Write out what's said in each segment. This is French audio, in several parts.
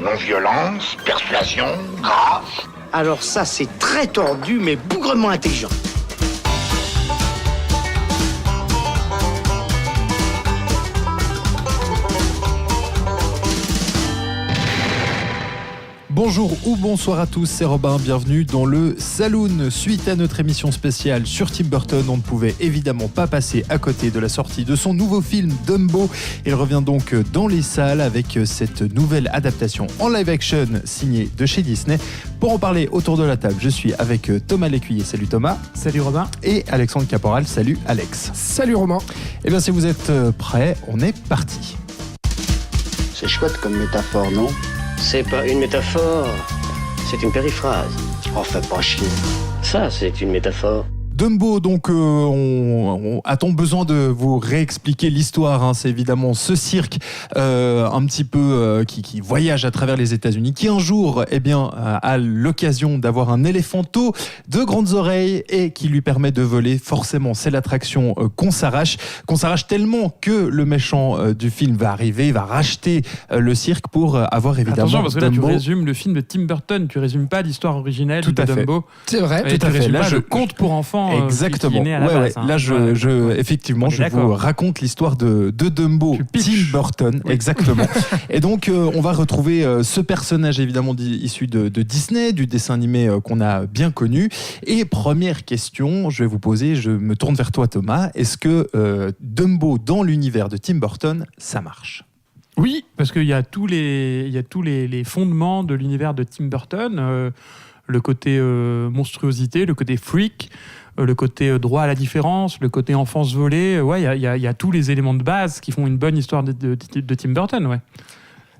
Non-violence, persuasion, grâce. Alors ça, c'est très tordu, mais bougrement intelligent. Bonjour ou bonsoir à tous, c'est Robin, bienvenue dans le Saloon. Suite à notre émission spéciale sur Tim Burton, on ne pouvait évidemment pas passer à côté de la sortie de son nouveau film Dumbo. Il revient donc dans les salles avec cette nouvelle adaptation en live action signée de chez Disney. Pour en parler autour de la table, je suis avec Thomas Lécuyer, salut Thomas. Salut Robin. Et Alexandre Caporal, salut Alex. Salut Robin. Et bien si vous êtes prêts, on est parti. C'est chouette comme métaphore, non ? C'est pas une métaphore, c'est une périphrase. Oh, fais pas chier. Ça, c'est une métaphore. Dumbo, donc a-t-on besoin de vous réexpliquer l'histoire, hein. C'est évidemment ce cirque un petit peu qui voyage à travers les États-Unis, qui un jour a l'occasion d'avoir un éléphanteau de grandes oreilles et qui lui permet de voler. Forcément, c'est l'attraction qu'on s'arrache tellement que le méchant du film va arriver, va racheter le cirque pour avoir évidemment Attention, parce que là, Dumbo. tu résumes le film de Tim Burton, tu résumes pas l'histoire originelle de Dumbo. C'est vrai, Et tout à fait. Tu résumes Là, pas je le conte pour enfants. Exactement. Qui est né à la base, hein. Là, effectivement, je vous raconte l'histoire de Dumbo, Tim Burton, oui. Exactement. Et donc, on va retrouver ce personnage évidemment issu de Disney, du dessin animé qu'on a bien connu. Et première question, je vais vous poser, je me tourne vers toi Thomas. Est-ce que Dumbo dans l'univers de Tim Burton, ça marche ? Oui, parce qu'il y a tous les fondements de l'univers de Tim Burton. Le côté monstruosité, le côté freak, le côté droit à la différence, le côté enfance volée. Ouais, il y a tous les éléments de base qui font une bonne histoire de Tim Burton, ouais.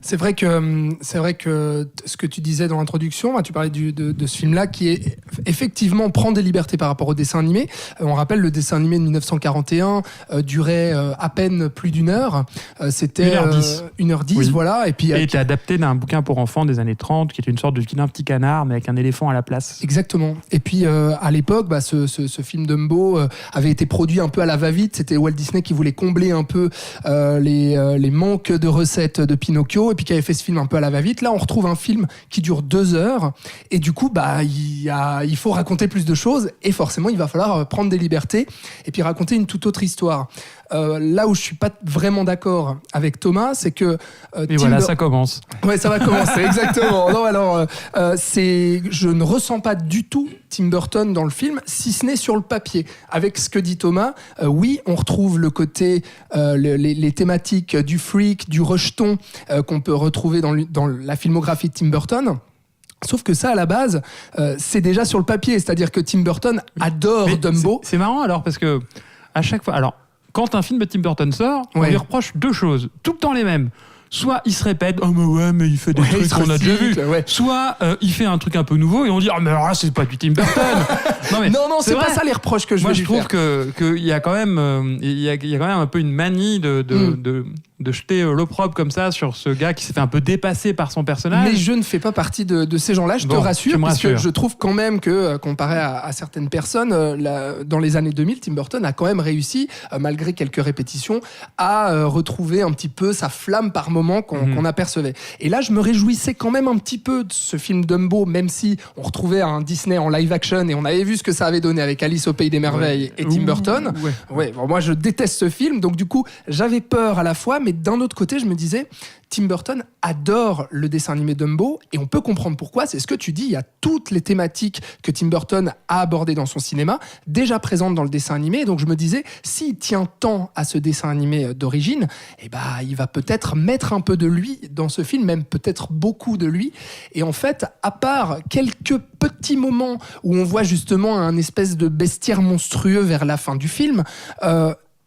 C'est vrai que ce que tu disais dans l'introduction, tu parlais de ce film-là qui effectivement prend des libertés par rapport au dessin animé. On rappelle, le dessin animé de 1941 durait à peine plus d'une heure. C'était 1h10. 1h10, oui. Voilà. Et puis était adapté d'un bouquin pour enfants des années 30, qui était une sorte de d'un petit canard, mais avec un éléphant à la place. Exactement. Et puis à l'époque, ce film Dumbo avait été produit un peu à la va-vite. C'était Walt Disney qui voulait combler un peu les manques de recettes de Pinocchio, et puis qui avait fait ce film un peu à la va-vite. Là, on retrouve un film qui dure 2 heures, et du coup, il faut raconter plus de choses, et forcément, il va falloir prendre des libertés, et puis raconter une toute autre histoire. Là où je suis pas vraiment d'accord avec Thomas, c'est que ça commence. Ouais, ça va commencer, exactement. Non, alors, je ne ressens pas du tout Tim Burton dans le film, si ce n'est sur le papier. Avec ce que dit Thomas, oui, on retrouve le côté, les thématiques du freak, du rejeton qu'on peut retrouver dans la filmographie de Tim Burton. Sauf que ça, à la base, c'est déjà sur le papier. C'est-à-dire que Tim Burton adore Dumbo. C'est marrant alors, parce que à chaque fois... Alors, quand un film de Tim Burton sort, on lui reproche 2 choses, tout le temps les mêmes. Soit il se répète, mais il fait des trucs qu'on a déjà vus. Ouais. Soit il fait un truc un peu nouveau et on dit, mais alors là, c'est pas du Tim Burton. non, c'est pas ça les reproches que je veux lui faire. Moi, je trouve qu'il y a quand même, un peu une manie de jeter l'opprobre comme ça sur ce gars qui s'est fait un peu dépasser par son personnage. Mais je ne fais pas partie de ces gens-là, je te rassure, parce que je trouve quand même que, comparé à certaines personnes, dans les années 2000, Tim Burton a quand même réussi, malgré quelques répétitions, à retrouver un petit peu sa flamme par moment qu'on apercevait. Et là, je me réjouissais quand même un petit peu de ce film Dumbo, même si on retrouvait un Disney en live action et on avait vu ce que ça avait donné avec Alice au Pays des Merveilles et Tim Burton. Moi, je déteste ce film, donc du coup, j'avais peur à la fois, mais d'un autre côté, je me disais, Tim Burton adore le dessin animé Dumbo, et on peut comprendre pourquoi. C'est ce que tu dis, il y a toutes les thématiques que Tim Burton a abordées dans son cinéma, déjà présentes dans le dessin animé. Donc je me disais, s'il tient tant à ce dessin animé d'origine, il va peut-être mettre un peu de lui dans ce film, même peut-être beaucoup de lui. Et en fait, à part quelques petits moments où on voit justement un espèce de bestiaire monstrueux vers la fin du film,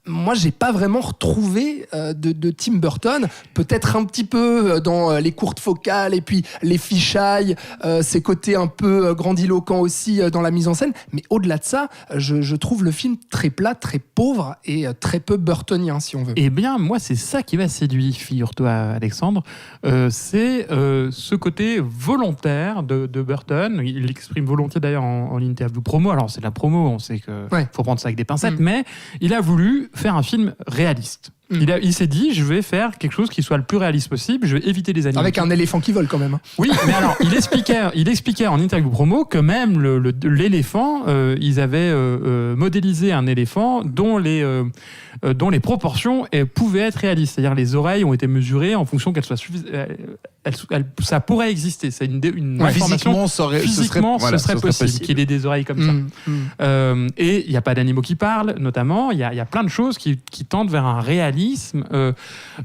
moi, j'ai pas vraiment retrouvé de Tim Burton. Peut-être un petit peu dans les courtes focales et puis les fichailles, ses côtés un peu grandiloquents aussi dans la mise en scène. Mais au-delà de ça, je trouve le film très plat, très pauvre et très peu burtonien, si on veut. Eh bien, moi, c'est ça qui m'a séduit, figure-toi, Alexandre. C'est ce côté volontaire de Burton. Il l'exprime volontiers d'ailleurs en interview promo. Alors, c'est de la promo, on sait qu'il faut prendre ça avec des pincettes, mais il a voulu faire un film réaliste. Il s'est dit, je vais faire quelque chose qui soit le plus réaliste possible, je vais éviter les animaux. Avec un éléphant qui vole quand même. Oui, mais alors, il expliquait en interview promo que même l'éléphant, ils avaient modélisé un éléphant dont les proportions pouvaient être réalistes. C'est-à-dire les oreilles ont été mesurées en fonction qu'elles soient suffisantes. Ça pourrait exister. C'est une information. Physiquement, ce serait possible qu'il ait des oreilles comme ça. Et il n'y a pas d'animaux qui parlent, notamment. Il y a plein de choses qui tendent vers un réalisme.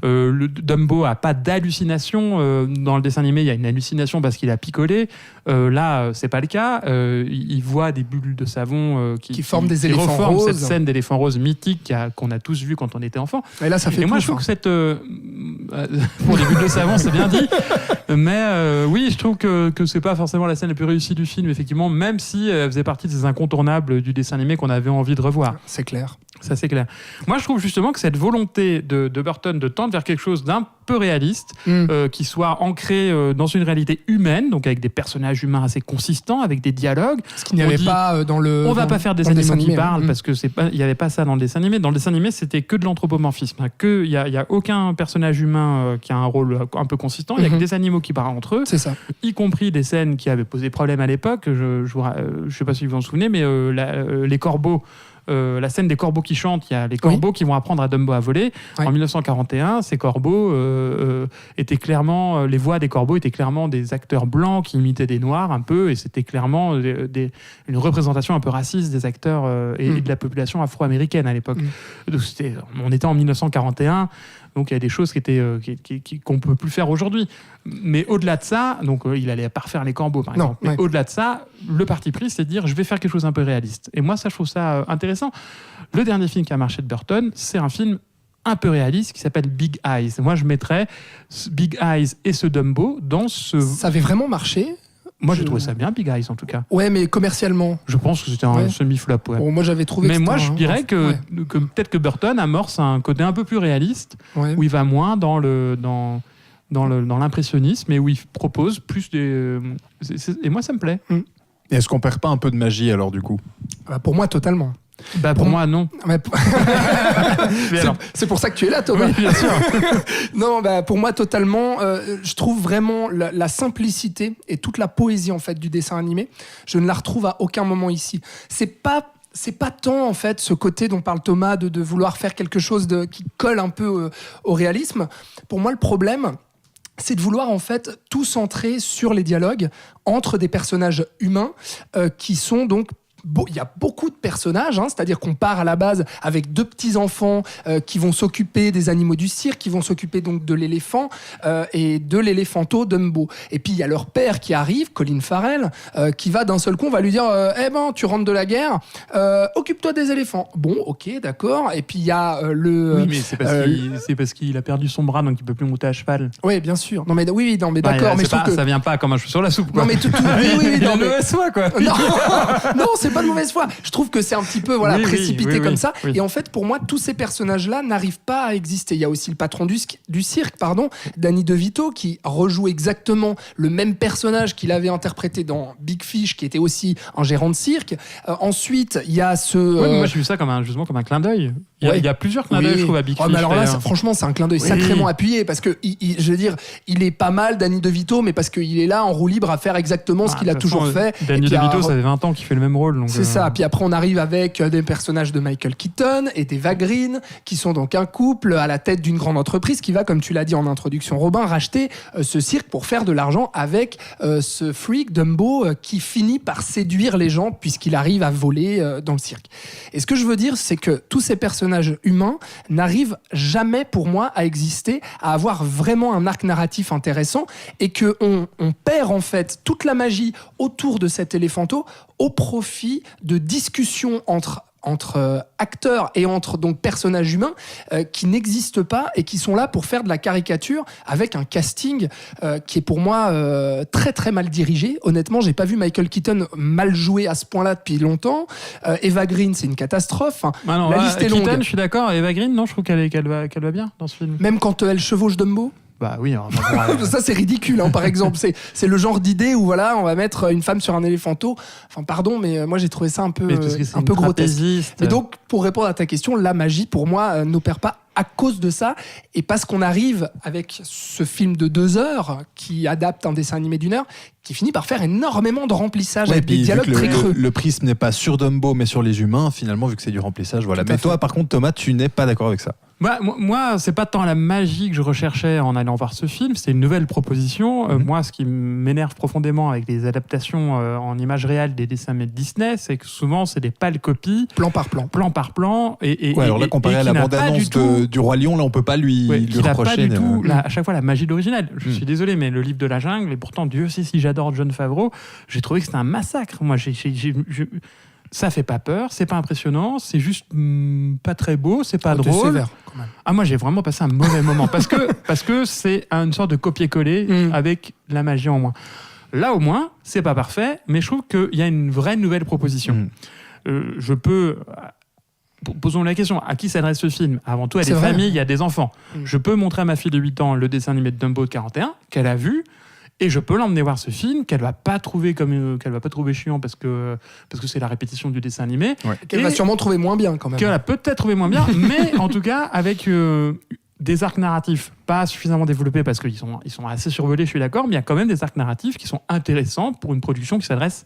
Le Dumbo n'a pas d'hallucination. Dans le dessin animé, il y a une hallucination parce qu'il a picolé. Là, c'est pas le cas. Il voit des bulles de savon qui forment des éléphants roses. Cette scène d'éléphant rose mythique qu'on a tous vu quand on était enfant. Et là, ça fait moi, je trouve que pour les bulles de savon, c'est bien dit. Mais oui, je trouve que c'est pas forcément la scène la plus réussie du film, effectivement, même si elle faisait partie des incontournables du dessin animé qu'on avait envie de revoir. C'est clair. Ça, c'est clair. Moi, je trouve justement que cette volonté de Burton de tendre vers quelque chose d'un peu réaliste, qui soit ancré dans une réalité humaine, donc avec des personnages humains assez consistants, avec des dialogues. Ce qu'il n'y avait pas dans le. On va pas faire des animaux qui parlent parce que il y avait pas ça dans le dessin animé. Dans le dessin animé, c'était que de l'anthropomorphisme. Il y a aucun personnage humain qui a un rôle un peu consistant. Il y a que des animaux qui parlent entre eux. C'est ça. Y compris des scènes qui avaient posé problème à l'époque. Je sais pas si vous vous en souvenez, mais les corbeaux. La scène des corbeaux qui chantent, il y a les corbeaux qui vont apprendre à Dumbo à voler. En 1941, ces corbeaux étaient clairement, les voix des corbeaux étaient clairement des acteurs blancs qui imitaient des noirs un peu, et c'était clairement une représentation un peu raciste des acteurs et de la population afro-américaine à l'époque. Donc on était en 1941. Donc il y a des choses qu'on ne peut plus faire aujourd'hui. Mais au-delà de ça, donc il allait pas refaire les corbeaux par exemple. Mais au-delà de ça, le parti pris, c'est de dire je vais faire quelque chose un peu réaliste. Et moi, ça, je trouve ça intéressant. Le dernier film qui a marché de Burton, c'est un film un peu réaliste qui s'appelle Big Eyes. Moi, je mettrais Big Eyes et ce Dumbo dans ce... Ça avait vraiment marché ? Moi, j'ai trouvé ça bien, Big Eyes, en tout cas. Ouais, mais commercialement. Je pense que c'était un semi-flop. Ouais. Bon, moi, j'avais trouvé. Mais moi, je dirais que peut-être que Burton amorce un côté un peu plus réaliste, où il va moins dans l'impressionnisme et où il propose plus des. Et moi, ça me plaît. Et est-ce qu'on perd pas un peu de magie alors du coup ? Pour moi, totalement. Pour moi, non. C'est pour ça que tu es là, Thomas. Oui, bien sûr. Non, pour moi, totalement. Je trouve vraiment la simplicité et toute la poésie en fait du dessin animé. Je ne la retrouve à aucun moment ici. C'est pas tant en fait ce côté dont parle Thomas de vouloir faire quelque chose qui colle un peu au réalisme. Pour moi, le problème, c'est de vouloir en fait tout centrer sur les dialogues entre des personnages humains qui sont donc il y a beaucoup de personnages, c'est-à-dire qu'on part à la base avec 2 petits-enfants qui vont s'occuper des animaux du cirque, qui vont s'occuper donc de l'éléphant et de l'éléphanto Dumbo. Et puis il y a leur père qui arrive, Colin Farrell, qui va d'un seul coup, on va lui dire tu rentres de la guerre, occupe-toi des éléphants. Bon, ok, d'accord. Et puis il y a oui, mais c'est parce qu'il a perdu son bras, donc il peut plus monter à cheval. Oui, bien sûr. Non, mais d'accord. Mais ça vient pas comme un cheveu sur la soupe, quoi. Non, mais oui, non, mais soit, quoi. Non, c'est pas de mauvaise foi. Je trouve que c'est un petit peu précipité comme ça. Et en fait, pour moi, tous ces personnages-là n'arrivent pas à exister. Il y a aussi le patron du cirque, Danny DeVito, qui rejoue exactement le même personnage qu'il avait interprété dans Big Fish, qui était aussi un gérant de cirque. Ensuite, il y a ce... moi, j'ai vu ça justement comme un clin d'œil. Il y a plusieurs clins d'œil, je trouve, à Big Fish. Mais alors là, franchement, c'est un clin d'œil sacrément appuyé, parce que, je veux dire, il est pas mal, Danny DeVito, mais parce qu'il est là en roue libre à faire exactement ce qu'il a toujours fait. Danny DeVito, ça fait 20 ans qu'il fait le même rôle. Donc c'est ça. Puis après, on arrive avec des personnages de Michael Keaton et d'Eva Green, qui sont donc un couple à la tête d'une grande entreprise qui va, comme tu l'as dit en introduction, Robin, racheter ce cirque pour faire de l'argent avec ce freak Dumbo qui finit par séduire les gens puisqu'il arrive à voler dans le cirque. Et ce que je veux dire, c'est que tous ces personnages humains n'arrivent jamais, pour moi, à exister, à avoir vraiment un arc narratif intéressant, et qu'on perd en fait toute la magie autour de cet éléphanto au profit de discussions entre acteurs et entre donc personnages humains qui n'existent pas et qui sont là pour faire de la caricature avec un casting qui est pour moi très très mal dirigé. Honnêtement, j'ai pas vu Michael Keaton mal jouer à ce point-là depuis longtemps. Eva Green, c'est une catastrophe. La liste est longue. Keaton, je suis d'accord. Eva Green, non, je trouve qu'elle va bien dans ce film. Même quand elle chevauche Dumbo. Bah oui. Ça, c'est ridicule, par exemple. C'est le genre d'idée où voilà, on va mettre une femme sur un éléphanto. Enfin, pardon, mais moi, j'ai trouvé ça un peu grotesque. Mais donc, pour répondre à ta question, la magie, pour moi, n'opère pas à cause de ça, et parce qu'on arrive avec ce film de 2 heures qui adapte un dessin animé d'1 heure, qui finit par faire énormément de remplissage avec des dialogues très creux. Le prisme n'est pas sur Dumbo mais sur les humains, finalement, vu que c'est du remplissage. Voilà. Mais toi, par contre, Thomas, tu n'es pas d'accord avec ça. Moi, c'est pas tant la magie que je recherchais en allant voir ce film, c'est une nouvelle proposition. Moi, ce qui m'énerve profondément avec les adaptations en images réelles des dessins animés de Disney, c'est que souvent, c'est des pâles copies. Plan par plan. Alors là, comparé à la bande-annonce du Roi Lion, là, on peut pas lui reprocher. N'a pas du tout, à chaque fois, la magie de l'original. Je suis désolé, mais le livre de la jungle, et pourtant, Dieu sait si j'adore Jon Favreau, j'ai trouvé que c'était un massacre. Moi, ça fait pas peur, c'est pas impressionnant, c'est juste pas très beau, c'est pas drôle. Sévère, quand même. Moi, j'ai vraiment passé un mauvais moment parce que c'est une sorte de copier-coller avec la magie en moins. Là, au moins, c'est pas parfait, mais je trouve qu'il y a une vraie nouvelle proposition. Je peux... Posons la question, à qui s'adresse ce film ? Avant tout, à des familles, il y a des enfants. Je peux montrer à ma fille de 8 ans le dessin animé de Dumbo de 41, qu'elle a vu, et je peux l'emmener voir ce film qu'elle va pas trouver chiant parce que c'est la répétition du dessin animé. Ouais. Qu'elle va sûrement trouver moins bien quand même. Qu'elle va peut-être trouver moins bien, mais en tout cas avec des arcs narratifs pas suffisamment développés parce qu'ils sont assez survolés, je suis d'accord, mais il y a quand même des arcs narratifs qui sont intéressants pour une production qui s'adresse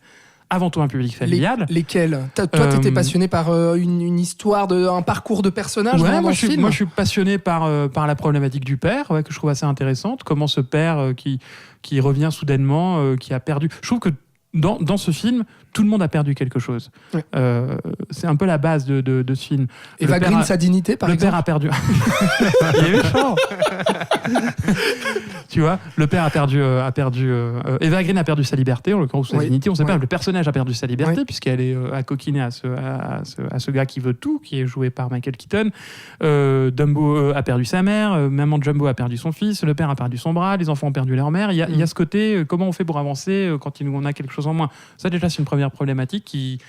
avant tout un public familial. Lesquels ? Toi, t'étais passionné par une histoire, un parcours de personnage dans le film ? Moi, je suis passionné par la problématique du père, que je trouve assez intéressante. Comment ce père qui revient soudainement, qui a perdu... Je trouve que dans ce film, tout le monde a perdu quelque chose. Ouais. C'est un peu la base de ce film. Eva Green, sa dignité, par exemple. Le père a perdu... Il est méchant. Tu vois, le père a perdu... Eva Green a perdu sa liberté, en l'occurrence sa dignité. On sait pas, le personnage a perdu sa liberté, puisqu'elle est accoquinée à ce gars qui veut tout, qui est joué par Michael Keaton. Dumbo a perdu sa mère, maman Jumbo a perdu son fils, le père a perdu son bras, les enfants ont perdu leur mère. Il y a ce côté, comment on fait pour avancer quand on a quelque chose en moins. Ça, déjà, c'est une première problématique qui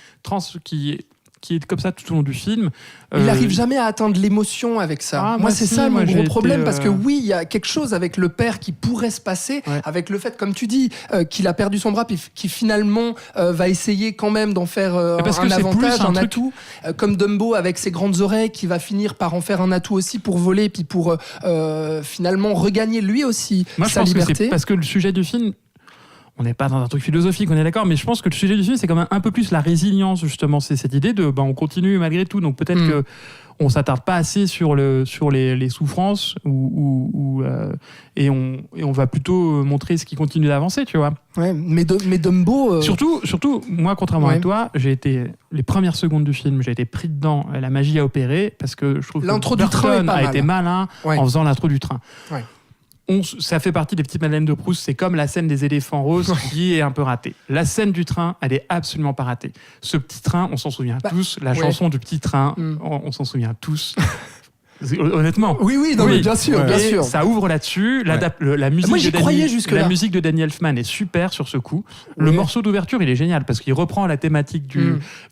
est comme ça tout au long du film. Il n'arrive jamais à atteindre l'émotion avec ça. Moi, c'est ça mon gros problème, parce que oui, il y a quelque chose avec le père qui pourrait se passer, avec le fait, comme tu dis, qu'il a perdu son bras, puis qui finalement va essayer quand même d'en faire un avantage, un atout, comme Dumbo avec ses grandes oreilles, qui va finir par en faire un atout aussi pour voler, puis pour finalement regagner lui aussi sa liberté. Que c'est parce que le sujet du film... On n'est pas dans un truc philosophique, on est d'accord, mais je pense que le sujet du film, c'est quand même un peu plus la résilience, justement. C'est cette idée de on continue malgré tout. Donc peut-être qu'on ne s'attarde pas assez sur les souffrances et on va plutôt montrer ce qui continue d'avancer, tu vois. Ouais, mais Dumbo... Surtout, moi, contrairement à toi, les premières secondes du film, j'ai été pris dedans. La magie a opéré parce que je trouve l'intro que Burton a été malin en faisant l'intro du train. Ouais. Ça fait partie des petites madeleines de Proust. C'est comme la scène des éléphants roses qui est un peu ratée. La scène du train, elle est absolument pas ratée. Ce petit train, on s'en souvient tous. La chanson du petit train, on s'en souvient tous. Honnêtement. Oui, mais bien sûr. Ça ouvre là-dessus. La musique de Danny Elfman est super sur ce coup. Le morceau d'ouverture, il est génial parce qu'il reprend la thématique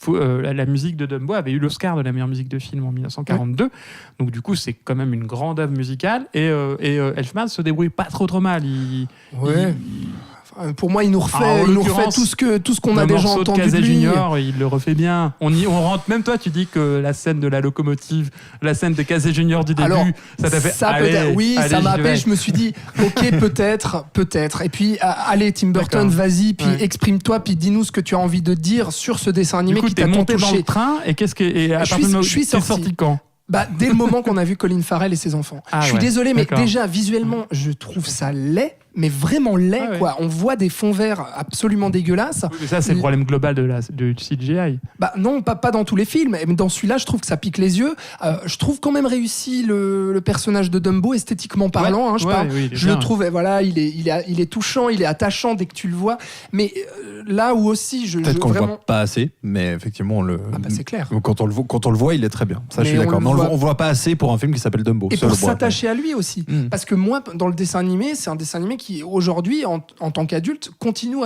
la musique de Dumbo avait eu l'Oscar de la meilleure musique de film en 1942. Donc du coup, c'est quand même une grande œuvre musicale. Et Elfman se débrouille pas trop mal. Pour moi, il nous refait tout ce qu'on a déjà entendu de lui. Junior, il le refait bien. On rentre. Même toi, tu dis que la scène de la locomotive, la scène de Casey Junior du début, ça t'a fait. Ça m'a appelé. Je me suis dit, ok, peut-être. Et puis, allez, Tim Burton, vas-y, puis exprime-toi, puis dis-nous ce que tu as envie de dire sur ce dessin animé qui t'a tant touché. Dans le train et je suis sorti quand? Dès le moment qu'on a vu Colin Farrell et ses enfants. Je suis désolé, mais déjà, visuellement, je trouve ça laid. Mais vraiment laid, quoi. On voit des fonds verts absolument dégueulasses. Oui, mais ça, c'est le problème global du CGI. Non, pas dans tous les films. Mais dans celui-là, je trouve que ça pique les yeux. Je trouve quand même réussi le personnage de Dumbo, esthétiquement parlant. Je le trouve, il est touchant, il est attachant dès que tu le vois. Mais là où aussi, peut-être qu'on le voit pas assez, mais effectivement, c'est clair. Quand on le voit, il est très bien. Ça, je suis d'accord. Mais on le voit pas assez pour un film qui s'appelle Dumbo. Et pour s'attacher à lui aussi. Parce que moi, dans le dessin animé, c'est un dessin animé qui aujourd'hui, en tant qu'adulte, continue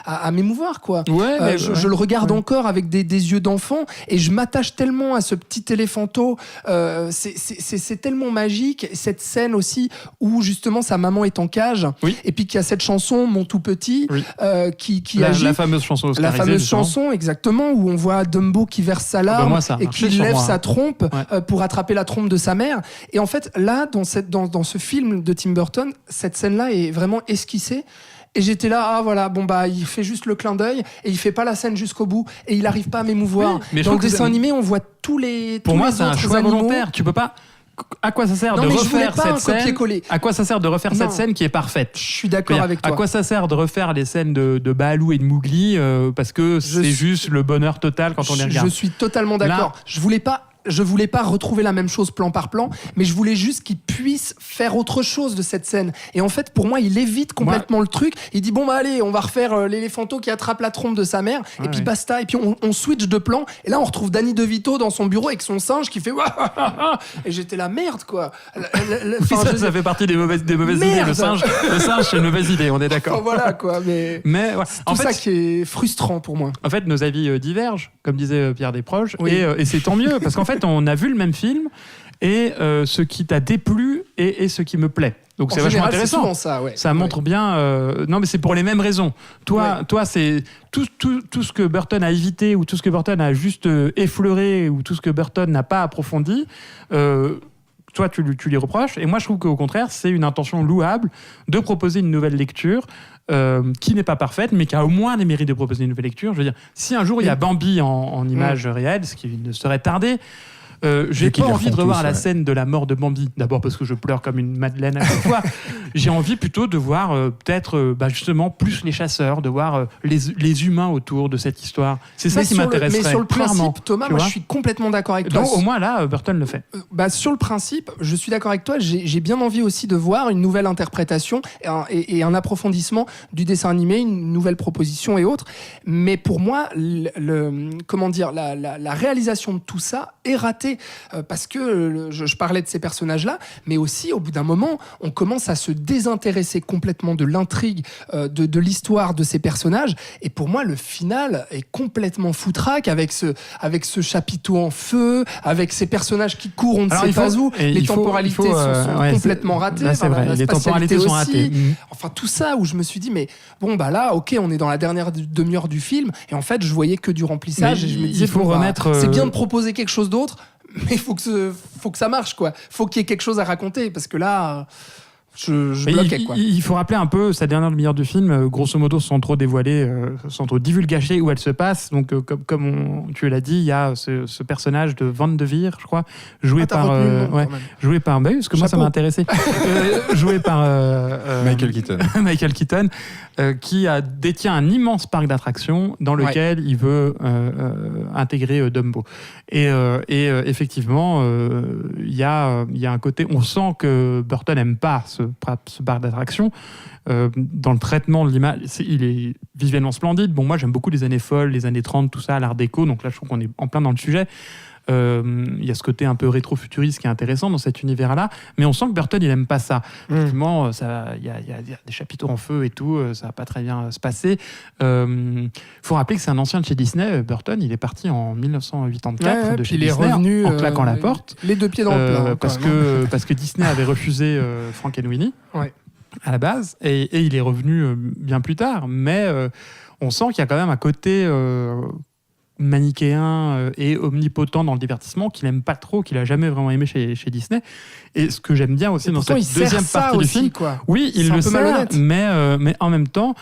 à m'émouvoir, quoi. Ouais, je le regarde encore avec des yeux d'enfant et je m'attache tellement à ce petit éléphanto. C'est tellement magique, cette scène aussi où justement sa maman est en cage, et puis qu'il y a cette chanson Mon tout petit, qui agit. La fameuse chanson oscarisée. La fameuse chanson, exactement, où on voit Dumbo qui verse sa larme et qui lève sa trompe pour attraper la trompe de sa mère. Et en fait, là, dans ce film de Tim Burton, cette scène-là est vraiment esquissée. Et j'étais là, il fait juste le clin d'œil et il fait pas la scène jusqu'au bout et il arrive pas à m'émouvoir. Dans le dessin animé, on voit tous les Pour moi, les c'est un choix animaux. volontaire. Tu peux pas. À quoi ça sert de refaire cette scène ? À quoi ça sert de refaire cette scène qui est parfaite ? Je suis d'accord avec toi. À quoi ça sert de refaire les scènes de Baloo et de Mowgli parce que c'est juste le bonheur total quand on les regarde. Je suis totalement d'accord. Là, je voulais pas retrouver la même chose plan par plan, mais je voulais juste qu'il puisse faire autre chose de cette scène. Et en fait, pour moi, il évite complètement le truc. Il dit allez, on va refaire l'éléphanto qui attrape la trompe de sa mère, et puis basta. Et puis on switch de plan. Et là, on retrouve Danny DeVito dans son bureau avec son singe qui fait et j'étais là, merde, quoi. Ça fait partie des mauvaises idées. Le singe, c'est une mauvaise idée. On est d'accord. Enfin, voilà, quoi. Mais c'est tout ça qui est frustrant pour moi. En fait, nos avis divergent, comme disait Pierre Desproges, et c'est tant mieux parce qu'en fait, on a vu le même film et ce qui t'a déplu et ce qui me plaît. Donc c'est vachement intéressant. Ça montre bien. Non, mais c'est pour les mêmes raisons. Toi, c'est tout ce que Burton a évité ou tout ce que Burton a juste effleuré ou tout ce que Burton n'a pas approfondi. Toi, tu lui reproches. Et moi, je trouve qu'au contraire, c'est une intention louable de proposer une nouvelle lecture qui n'est pas parfaite, mais qui a au moins les mérites de proposer une nouvelle lecture. Je veux dire, si un jour il y a Bambi en image réelle, ce qui ne serait tardé, j'ai pas envie de revoir la scène de la mort de Bambi. D'abord parce que je pleure comme une madeleine à chaque fois. J'ai envie plutôt de voir justement plus les chasseurs, de voir les humains autour de cette histoire. C'est ça qui m'intéresserait. Mais sur le clairement, principe, Thomas, moi je suis complètement d'accord avec toi. Donc au moins là, Burton le fait. Sur le principe, je suis d'accord avec toi. J'ai bien envie aussi de voir une nouvelle interprétation et un approfondissement du dessin animé, une nouvelle proposition et autres. Mais pour moi, la réalisation de tout ça est ratée. Parce que je parlais de ces personnages-là, mais aussi au bout d'un moment, on commence à se désintéresser complètement de l'intrigue, de l'histoire de ces personnages. Et pour moi, le final est complètement foutraque avec ce chapiteau en feu, avec ces personnages qui courent, on ne sait pas où. Les temporalités sont complètement ratées. Là, c'est vrai. Les temporalités sont ratées. Enfin, tout ça où je me suis dit, mais là, ok, on est dans la dernière demi-heure du film, et en fait, je voyais que du remplissage, et je me disais, c'est bien de proposer quelque chose d'autre, mais il faut que ça marche, quoi. Faut qu'il y ait quelque chose à raconter, parce que là, je bloquais, quoi. Il faut rappeler un peu sa dernière demi-heure du film, grosso modo, sans trop dévoiler, sans trop divulgacher où elle se passe. Donc, comme tu l'as dit, il y a ce personnage de Van de Veer, je crois, joué par... parce que moi, ça m'a intéressé. Joué par... Michael Keaton. Michael Keaton, qui détient un immense parc d'attractions dans lequel il veut intégrer Dumbo. Et effectivement, il y a un côté... On sent que Burton n'aime pas ce parc d'attractions. Dans le traitement de l'image, il est visuellement splendide. Bon, moi, j'aime beaucoup les années folles, les années 30, tout ça, l'art déco. Donc là, je trouve qu'on est en plein dans le sujet. Il y a ce côté un peu rétro-futuriste qui est intéressant dans cet univers-là, mais on sent que Burton, il n'aime pas ça. Effectivement, il y a des chapiteaux en feu et tout, ça va pas très bien se passer. Faut rappeler que c'est un ancien de chez Disney. Burton, il est parti en 1984 de chez Disney, revenu, en claquant la porte. Les deux pieds dans le plat. Parce que Disney avait refusé Frankenweenie à la base, et il est revenu bien plus tard. Mais on sent qu'il y a quand même un côté... manichéen et omnipotent dans le divertissement qu'il n'aime pas trop, qu'il n'a jamais vraiment aimé chez Disney. Et ce que j'aime bien aussi dans cette deuxième partie du film, oui, il le sert, mais en même temps,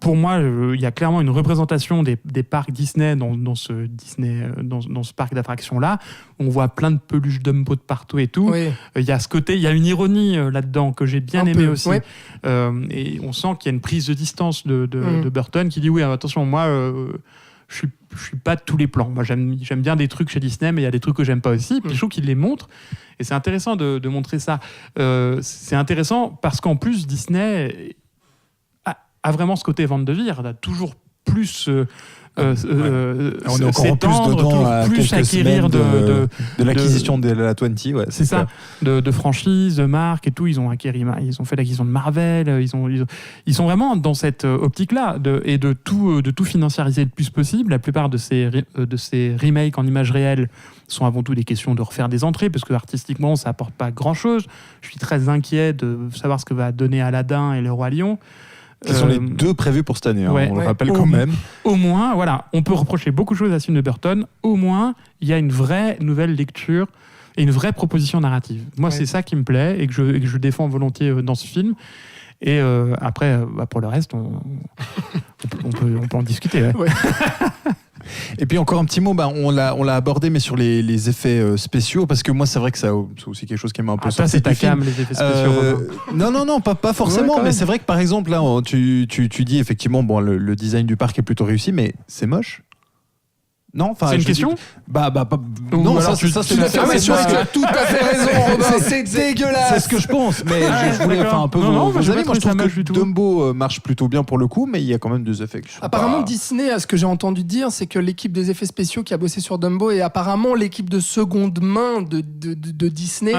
pour moi, il y a clairement une représentation des parcs Disney dans ce parc d'attractions-là. On voit plein de peluches Dumbo de partout et tout. Il y a ce côté, il y a une ironie là-dedans que j'ai bien aimé aussi. Et on sent qu'il y a une prise de distance de Burton qui dit oui, attention, moi... je suis pas de tous les plans. Moi, j'aime bien des trucs chez Disney, mais il y a des trucs que j'aime pas aussi. Puis je trouve qu'il les montre, et c'est intéressant de montrer ça. C'est intéressant parce qu'en plus, Disney a vraiment ce côté Van de Veer. Il a toujours plus On est encore plus dedans à plus quelques acquérir de l'acquisition de la 20. Ouais, c'est ça, de franchises, de marques et tout. Ils ont fait l'acquisition de Marvel. Ils sont vraiment dans cette optique-là de tout financiariser le plus possible. La plupart de ces remakes en images réelles sont avant tout des questions de refaire des entrées, parce que artistiquement, ça apporte pas grand-chose. Je suis très inquiet de savoir ce que va donner Aladdin et Le Roi Lion. Qui sont les deux prévus pour cette année, on le rappelle quand même. Au moins, voilà, on peut reprocher beaucoup de choses à Tim Burton. Au moins, il y a une vraie nouvelle lecture et une vraie proposition narrative. Moi, c'est ça qui me plaît et que je défends volontiers dans ce film. Et après, pour le reste, on peut en discuter. Ouais. Et puis encore un petit mot, on l'a abordé, mais sur les effets spéciaux, parce que moi c'est vrai que c'est aussi quelque chose qui m'a un peu sorti. C'est ta cam, les effets spéciaux. Non, pas forcément, mais c'est vrai que par exemple là, tu dis effectivement, le design du parc est plutôt réussi, mais c'est moche. Non, c'est une question. Non, ça c'est une affirmation. Tu as tout à fait raison, Robin. C'est dégueulasse. C'est ce que je pense, mais je voulais un peu vos avis. Moi, je trouve que Dumbo marche plutôt bien pour le coup, mais il y a quand même des effets. Apparemment, Disney, à ce que j'ai entendu dire, c'est que l'équipe des effets spéciaux qui a bossé sur Dumbo est apparemment l'équipe de seconde main de Disney,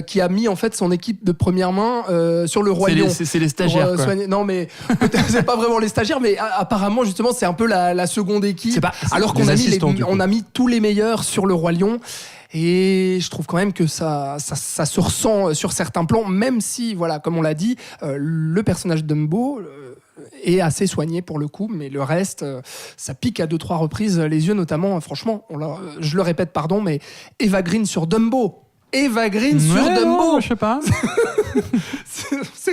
qui a mis en fait son équipe de première main sur le Roi Lion. C'est les stagiaires. Non, mais c'est pas vraiment les stagiaires, mais apparemment justement, c'est un peu la seconde équipe. Alors qu'on a mis tous les meilleurs sur le Roi Lion. Et je trouve quand même que ça se ressent sur certains plans, même si, voilà, comme on l'a dit, le personnage de Dumbo est assez soigné pour le coup, mais le reste, ça pique à 2-3 reprises les yeux, notamment, franchement, je le répète, pardon, mais Eva Green sur Dumbo. Eva Green sur Dumbo. Je sais pas.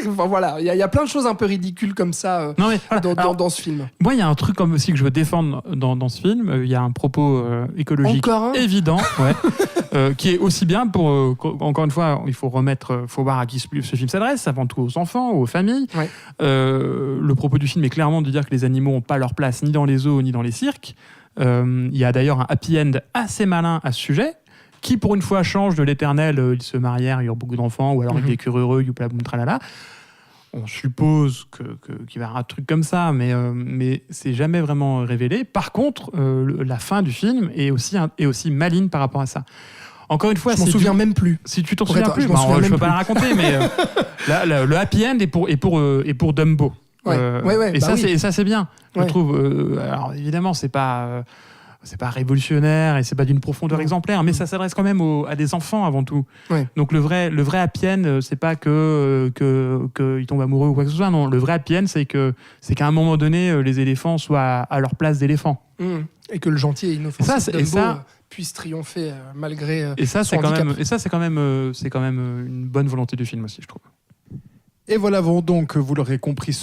Enfin, voilà, il y a plein de choses un peu ridicules comme ça dans ce film. Moi, il y a un truc comme aussi que je veux défendre dans ce film. Il y a un propos écologique évident, qui est aussi bien pour. Encore une fois, il faut voir à qui ce film s'adresse, avant tout aux enfants, aux familles. Ouais. Le propos du film est clairement de dire que les animaux n'ont pas leur place ni dans les zoos ni dans les cirques. Il y a d'ailleurs un happy end assez malin à ce sujet, qui pour une fois change de l'éternel, ils se marièrent, il y a beaucoup d'enfants, ou alors ils vécurent heureux, youplaboum tralala. On suppose qu'il va y avoir un truc comme ça, mais c'est jamais vraiment révélé. Par contre, la fin du film est aussi maligne par rapport à ça. Encore une fois, je m'en souviens même plus. Si tu t'en souviens plus, je ne peux pas la raconter, mais le happy end est pour Dumbo. Et ça c'est bien. Je trouve. Alors évidemment, c'est pas révolutionnaire et c'est pas d'une profondeur exemplaire, mais ça s'adresse quand même à des enfants avant tout. Ouais. Donc le vrai happy end, c'est pas que ils tombent amoureux ou quoi que ce soit. Non, le vrai happy end, c'est qu'à un moment donné, les éléphants soient à leur place d'éléphants. Et que le gentil et inoffensif Dumbo puisse triompher malgré son handicap. C'est quand même une bonne volonté du film aussi, je trouve. Et voilà, donc, vous l'aurez compris,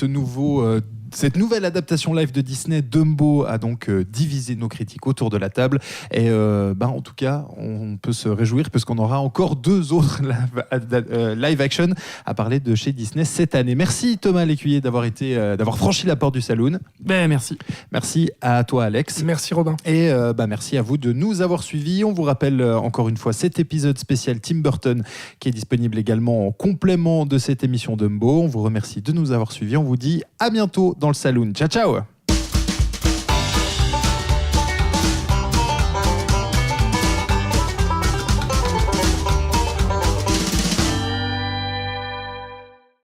cette nouvelle adaptation live de Disney, Dumbo, a donc divisé nos critiques autour de la table. Et en tout cas, on peut se réjouir puisqu'on aura encore 2 autres live action à parler de chez Disney cette année. Merci Thomas Lécuyer d'avoir franchi la porte du saloon. Merci. Merci à toi Alex. Merci Robin. Et merci à vous de nous avoir suivis. On vous rappelle encore une fois cet épisode spécial Tim Burton qui est disponible également en complément de cette émission Dumbo. On vous remercie de nous avoir suivis. On vous dit à bientôt dans le saloon. Ciao, ciao.